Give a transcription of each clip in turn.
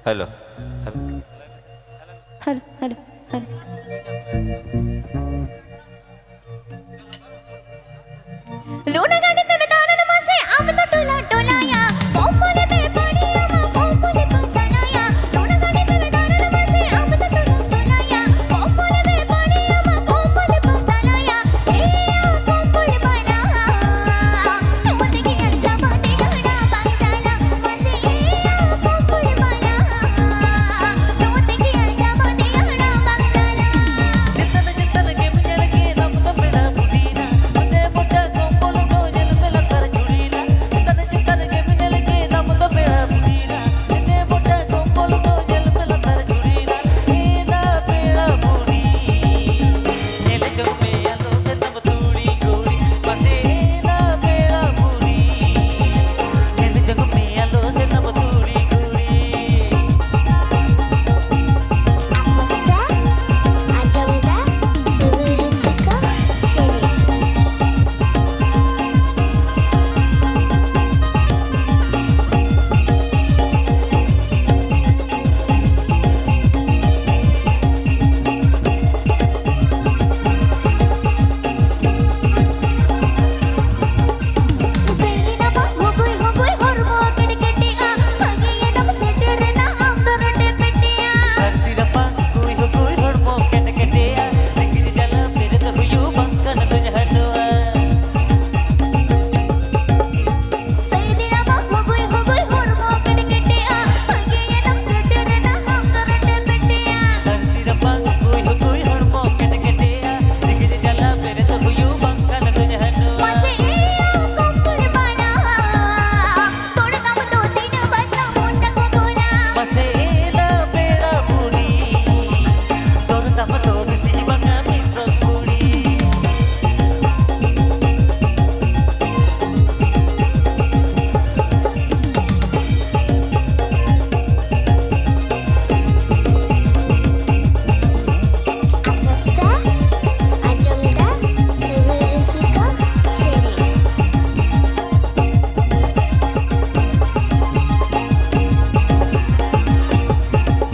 Hello hello hello hello Luna गाड़ी ते बेटाना नमासे आप तो टोला टोलाया पोपोले पे पड़िया मा पोपोले पंतनाया लूना गाड़ी ते बेटाना नमासे आप तो टोला टोलाया पोपोले पे पड़िया मा पोपोले पंतनाया ए पोपोले बना मोते की अच्छा बातें घड़ा बांचाना मसे ए पोपोले बना मोते की अच्छा बातें घड़ा बांचाना चिंतन चिंतन के मुझे लगे रब तो बेड़ा बुढ़ीना मुझे मोटा कोंपोल को जल पे लतर जुड़ीना चिंतन चिंतन के मुझे लगे रब तो बेड़ा बुढ़ीना मुझे मोटा कोंपोल को जल पे लतर जुड़ीना एना बेड़ा बुढ़ी नेले जो में आलो से तब तूड़ी गोरी बसे एना बेड़ा बुढ़ी नेले जो में आलो से तब तूड़ी गोरी Selina ba hubui hubui hormo kediketia pagi edam setirna amdorode petiya सर्दिरपा कोई हो कोई हड़मो केटकेटिया लेकिन जला मेरे तो हुयू बंकन तुझे हटवा Selina ba hubui hubui hormo kediketia pagi edam setirna amdorode petiya सर्दिरपा कोई हो कोई हड़मो केटकेटिया लेकिन जला मेरे तो हुयू बंकन तुझे हटवा mase iya kompul bana tod kam do din baja mota ko gona मसे एला बेड़ा बुड़ी तोर दम तो किसी बंगा मिसो कुड़ी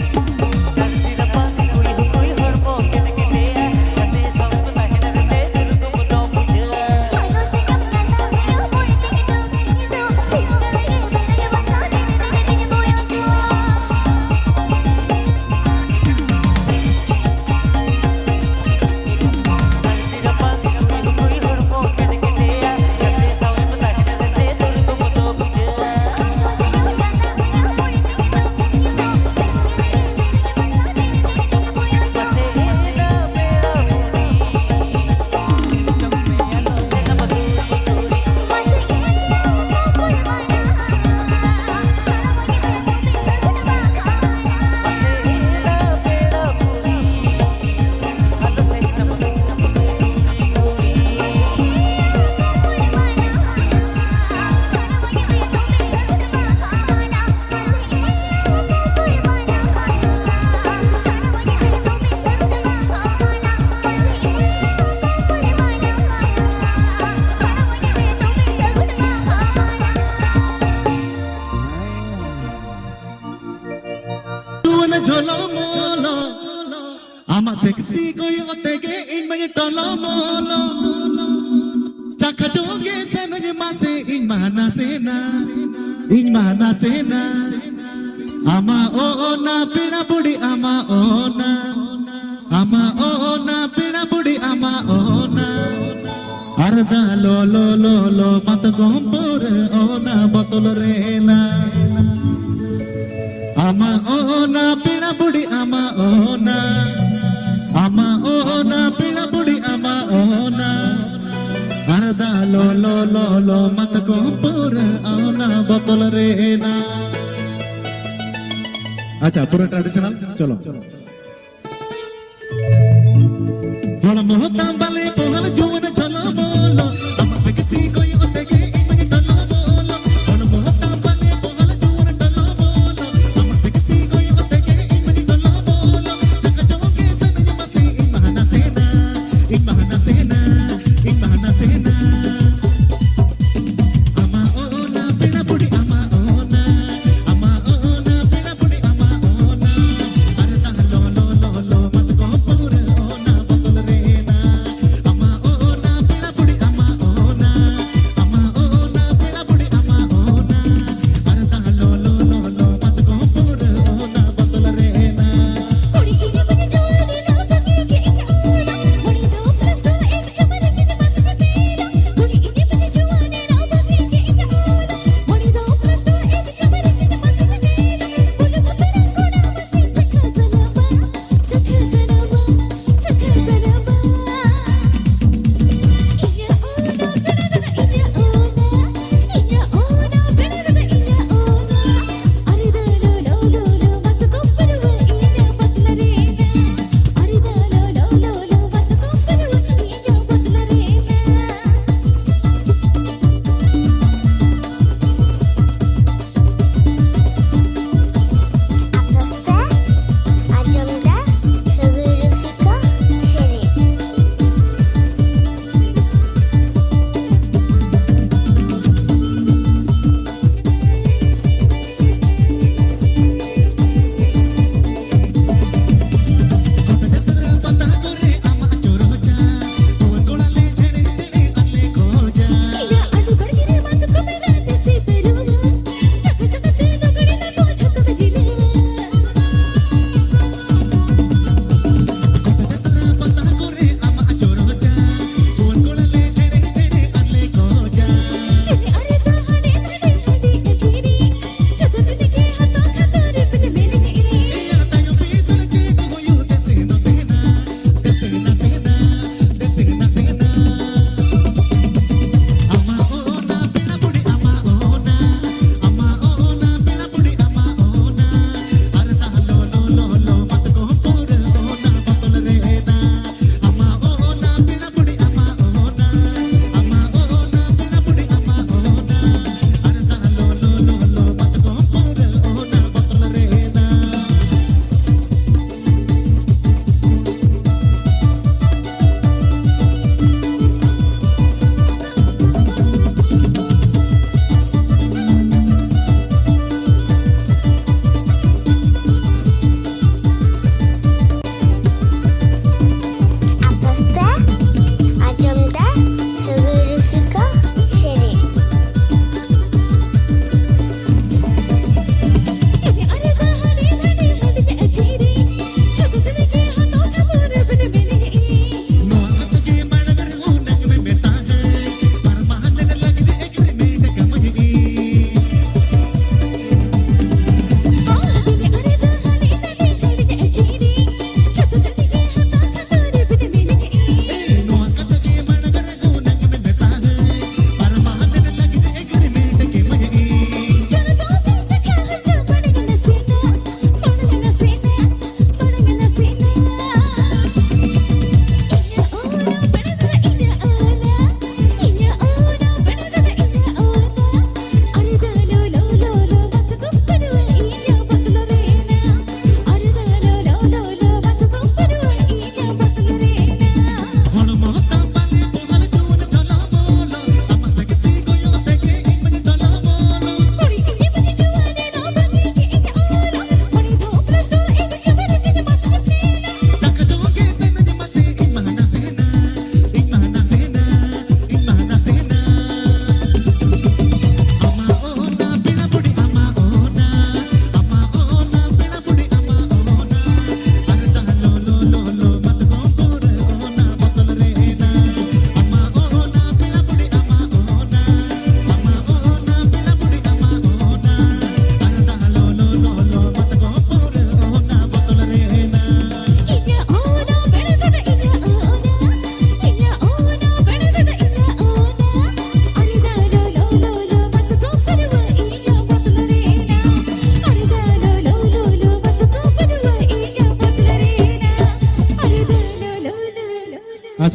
सर्दिरपा कोई हो कोई हड़मो केटकेटिया कते सब नहीं रते दिल तुम तो बुझला Mano se kapna na mero mori tiki to niso singa ye bela basa de de boyo so सर्दिरपा कोई हो कोई हड़मो केटकेटिया कते सब नहीं रते दिल तुम तो बुझला मसे एला बेड़ा बुड़ी जब में आलो से तब तूड़ी गोरी मसे एला बेड़ा बुड़ी आलो से तब तूड़ी गोरी Tuana jolo molo, ama sexy koi otege in my tolo molo. Chaka joge sena je mase in mana sena. Ama ona pina budi ama ona pina budi ama ona. Arda lo mat gompor ona botol rena. Ama ona pina budi ama ona pina budi ama ona arda lo mat gompor ona botol rena. Acha pura tradisional chalo hola mohta bale pohal jovan chalo bolo ama sexy koi otege image talo bolo hola mohta bale pohal jovan talo bolo ama sexy koi otege image talo bolo chaka choke sanj masi imana sena ama ona pina budi ama ona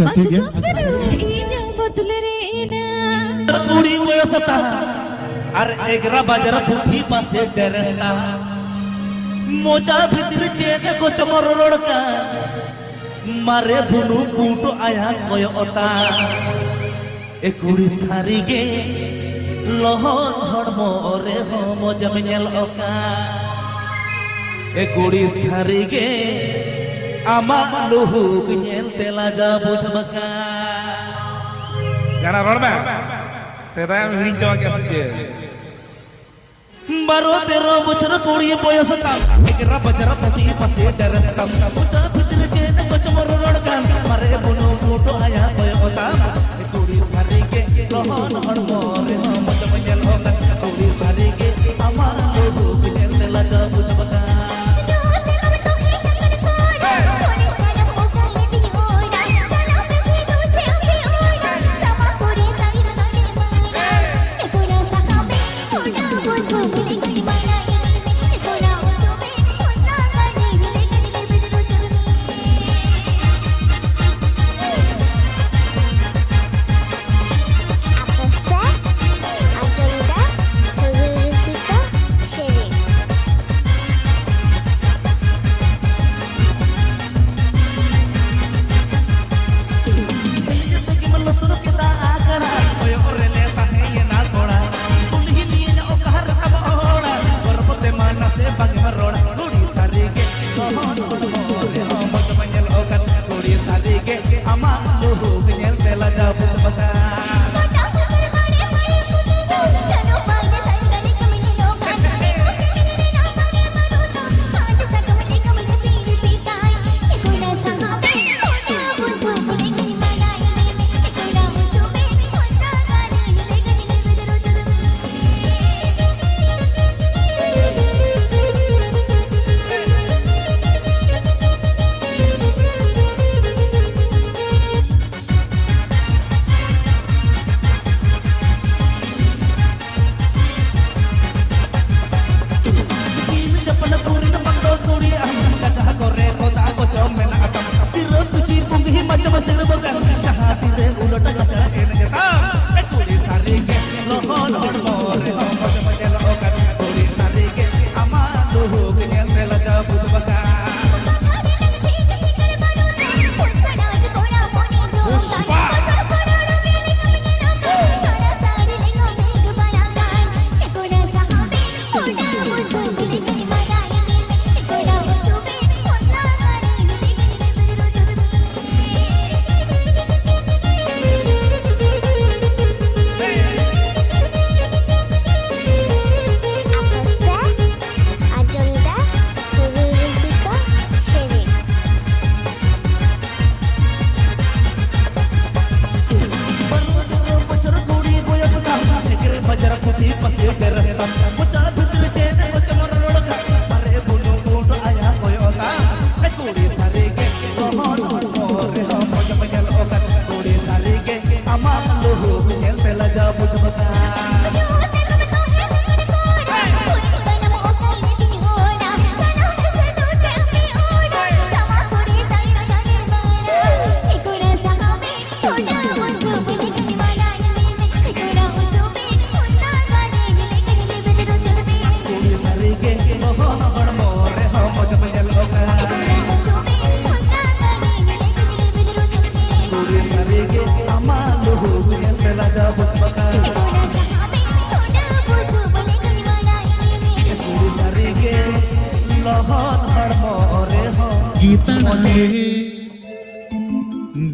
अच्छा ठीक है inya botlerina कुड़ी वयसता अरे एगरा बाजार पुठी पासे डरसता mocha भीतर चेत को चमर रोडका मारे भुनु बूटो आया कोय ओता ए कुड़ी सारी गे लोहर धर्मो रे हो मोजम नेल ओका ए कुड़ी सारी गे आमा लोहु नेल तेला जा बुझबका गाना रोड में सेदा हिरिंग चवा के सजे 12-13 বছর কুড়িয়ে বয়স কাম এগরা বাজার পতি পাশে ডরস্তাম মোটা ভিতরে চেত কচমর রড়কান মারে বনো মোটো আয়া কয়তাম কুড়ি সারিকে লহন হড়মরে মত মজল হোকা কুড়ি সারিকে আমার লোগো বিনে লাগা বুঝবকা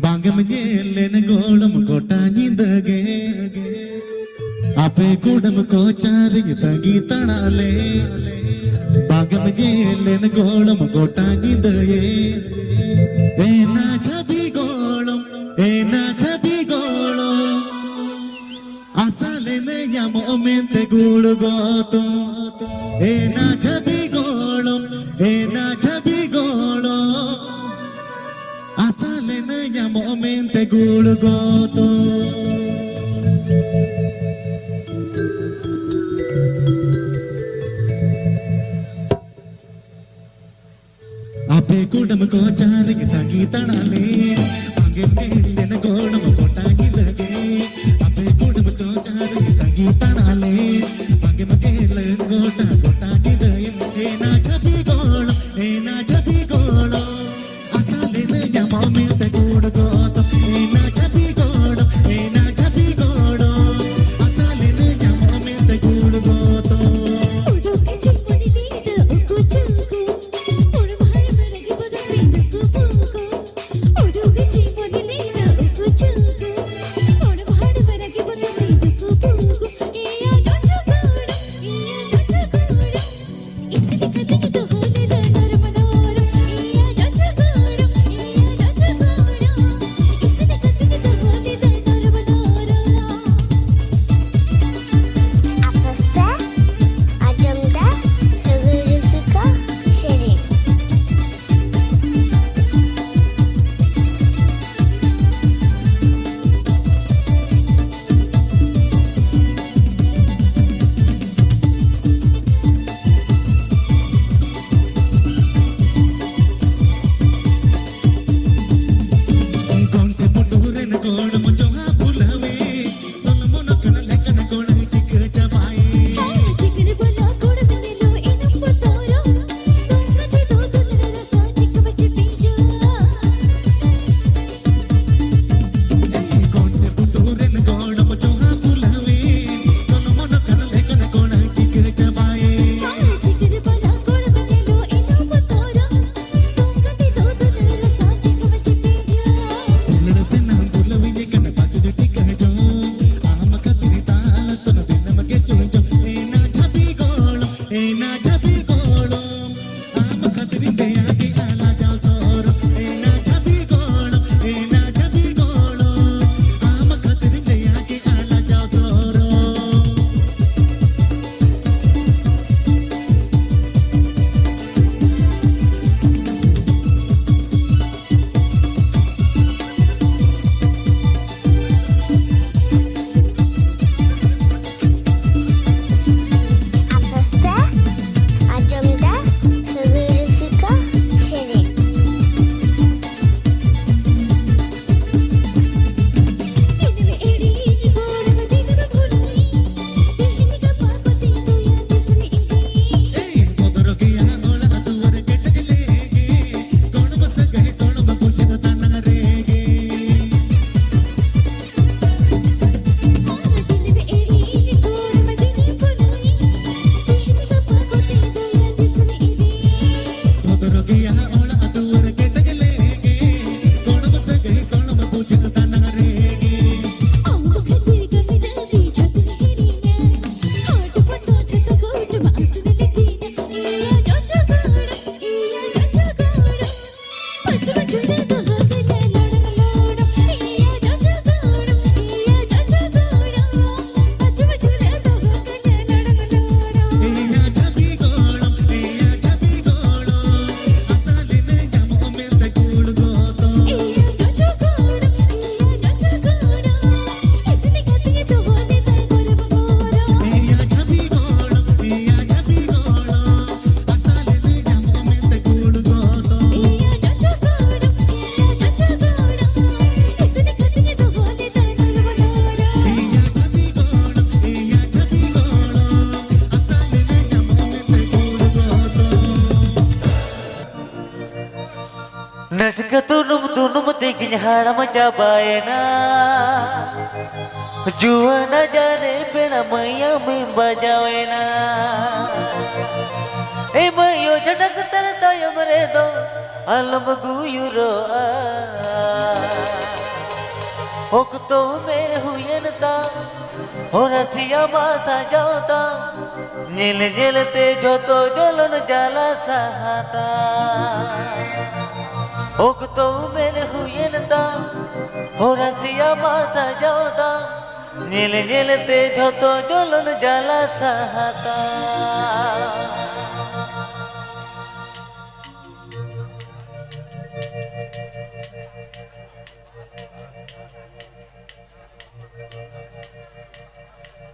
बांगम जेलेन गोड़म कोटा निंदगे आपे कुडम को चार तंगी तड़ाले बांगम जेलेन गोड़म कोटा निंदगे एना छबी गोड़म असले ने यामो मेंते गुड़ गोतो एना छबी गोड़म asale na llamo mente gulgoto ape kudam ko char tangi tanale गोटा गोटा जिदय एना जबी गोळो असालेन यमा मिलते गुड गोतो एना जबी गोळो असालेन यमा मिलते गुड गोतो हाड़म चबाएना जुआ न जाने बिना मैया में बजावेना ए मैयो झटक तरता यमरे दो अलम गुयुरो ओक्तो में हुयनता और हसिया मासा जाता नील नीलते जो तो जलन जाला सहाता ओक्तो मेरे हुयनता और हसिया मासा जाता नील नीलते जो तो जलन जाला सहाता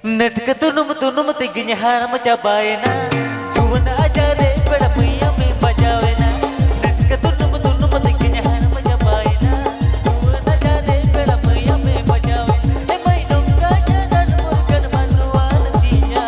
नटक तुनुम तिगिnya haram cabaina juwan aja deh pada punya me bajaweना नटक तुनुम तिगिnya haram cabaina juwan aja deh pada punya me bajaweना ए मैं डोंगा जान मुर्गन मनवान तिया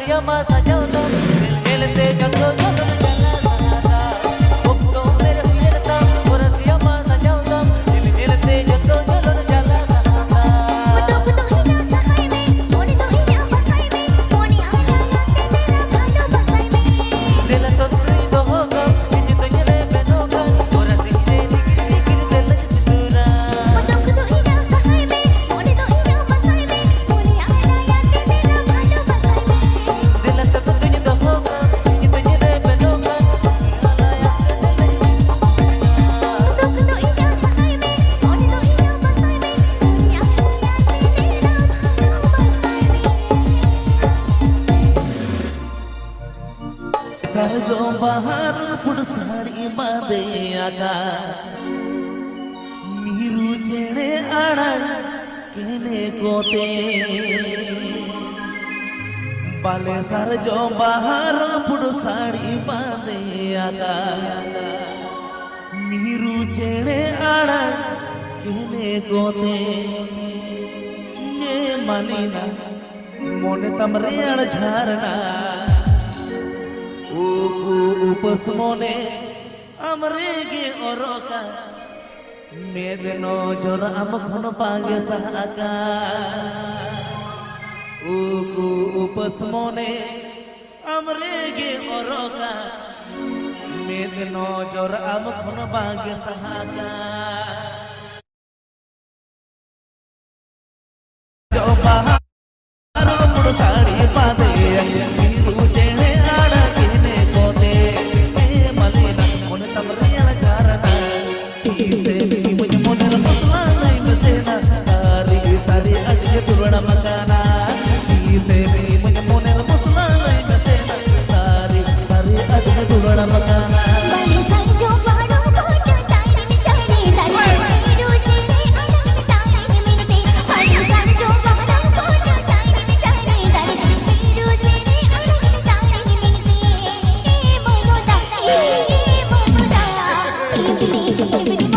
रसिया माँ सजाओ तो दिल खेलते जगो जगन चला सहारा अब तो मेरे हुएरता और रसिया माँ सजाओ तो दिल खेलते जगो जगन चला सहारा दुख तो इना सहाय में मोनी तो इना बसाई में मोनी आया याते तेरा भालो बसाई में दिल तो तुरी तो होगा बिज तो जले बनोगा और रसिया निगिर निगिर दिल सिंदूरा दुख तो इना सहाय में मोनी तो इना बसाई में मोनी आया याते तेरा भालो बसाई में दिल तो तुरी तो होगा बिज तो जले बनोगा आया दुख तो इना सहाय में मोनी तो इना बसाई में मोनी आया याते तेरा भालो बसाई में सर जो बाहर पुड़ साड़ी बांधे आगा मीरू चेड़े आड़ा केने कोते बाले सर जो बाहर पुड़ साड़ी बांधे आगा मीरू चेड़े आड़ा केने कोते ने मानिना मोने तमरे अड़ झारना उपस मोने अमरेगे ओरोका मेदनो जोर आम खन पागे सहाका उपस मोने अमरेगे ओरोका मेदनो जोर आम खन पागे सहाका जो बाहर मुड़ साड़ी बांधे मीरू चेड़े आड़ा केने कोते ए मलिना मोने तमरिया चारना इसे भी मुझे मोने मसला नहीं बसेना सारी सारी अजके तुरड़ा मकाना इसे भी मुझे मोने मसला नहीं बसेना सारी सारी अजके तुरड़ा मकाना बड़ी सारी जो बाड़ों को चटाई में चढ़े तारे मीरू चेड़े आड़ा में तारे मिलते बड़ी सारी जो बाड़ों को चटाई में चढ़े तारे मीरू चेड़े आड़ा में तारे मिलते ए मोमोदा इबनी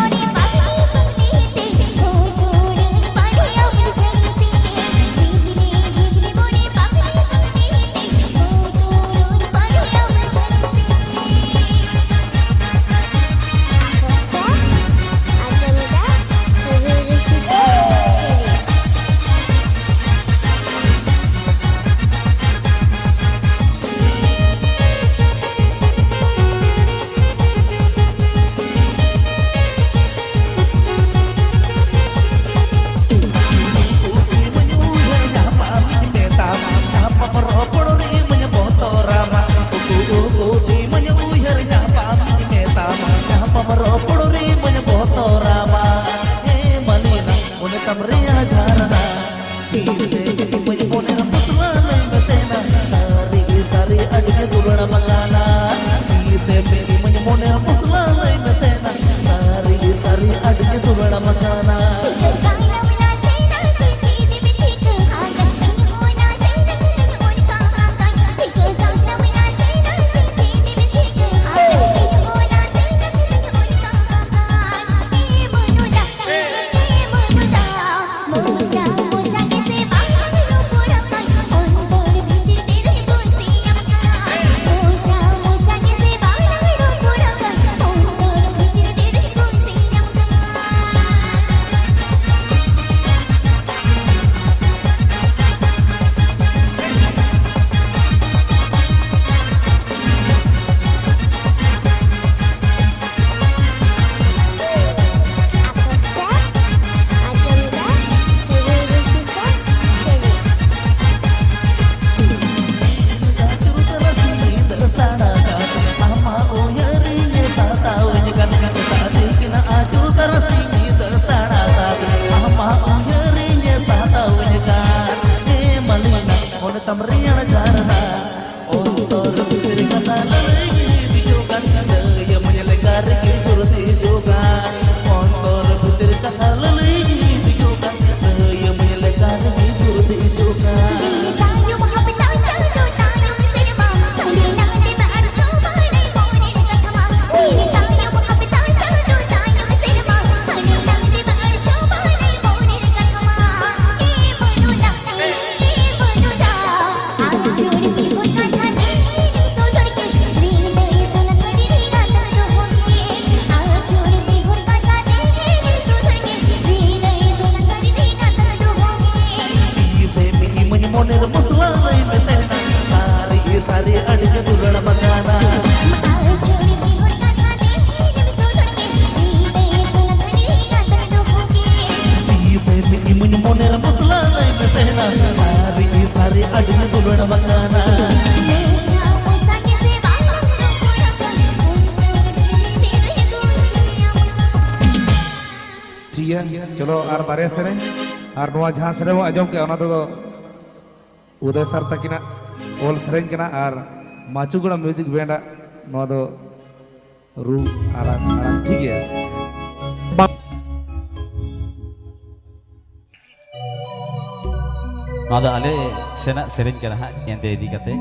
मोने पापी सुनते हो तोरे पाड़े अपनी चलते इबनी मोने पापी सुनते हो तोरे पाड़े अपनी छोड़ के सारे अड़के दुलड़ मकाना मोनेर मसला नहीं बसना सारी सारे अड़के दुलड़ मकाना ठीक है चलो और बारे सेरें और नवा जहां सेरें वो आजम के ओना तो उदय सर तकिना ओल सेरें कना और माचुगुड़ा म्यूजिक बैंड नवा तो रू आराम ठीक है नवा आले सेना सेरें कना हा एंते इदी कते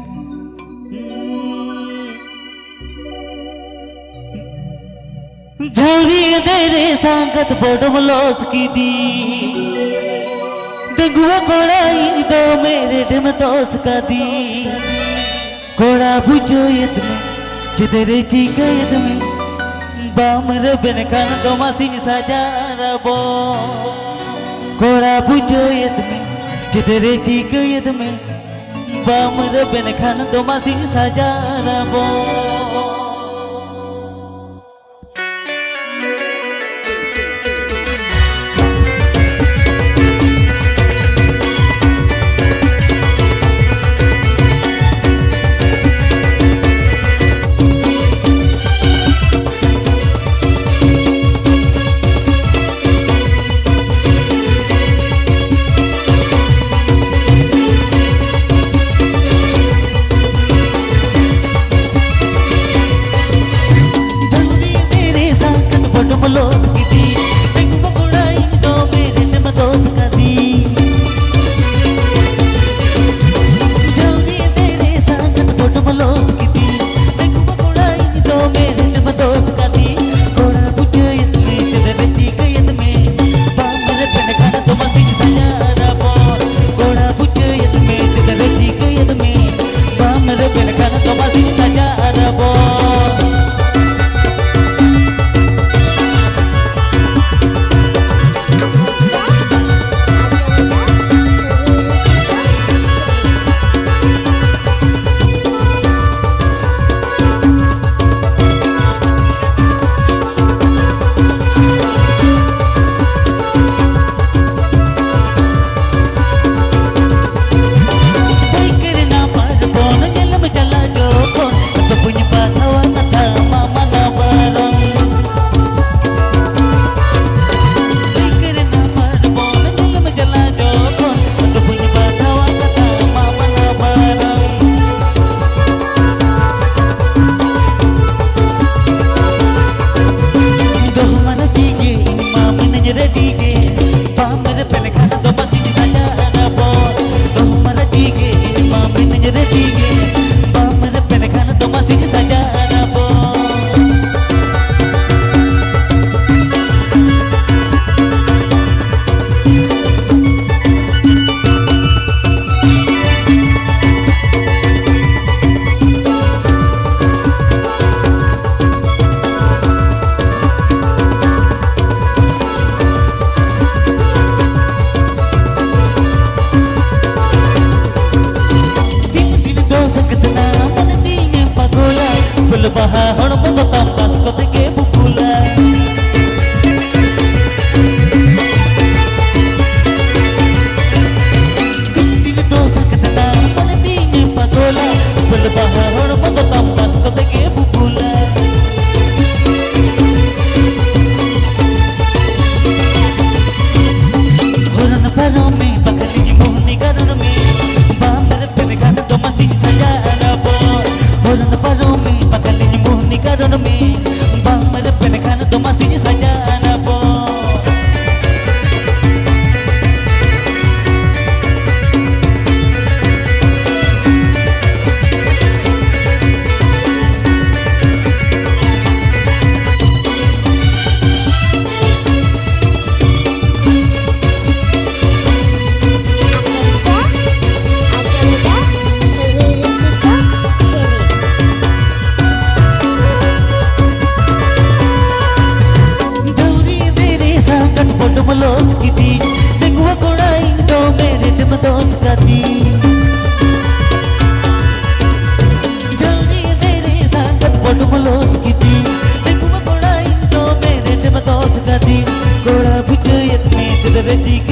झौरी तेरे संगत बड़मलोस की दी डगुआ कोड़ाई दो मेरे डम दोस का दी कोड़ा बुझो यद में जिधरे चीका यद में बामर बिन खान दो मासी साजा रबो कोड़ा बुझो यद में जिधरे चीका यद में बामर बिन खान दो मासी साजा रबो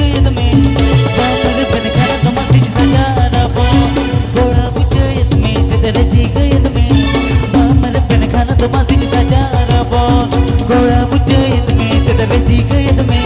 gayet me Bamar ben khana tomati sajara bo Goda bujayet me sedaraji gayet me Bamar ben khana tomati sajara bo Goda bujayet me sedaraji gayet me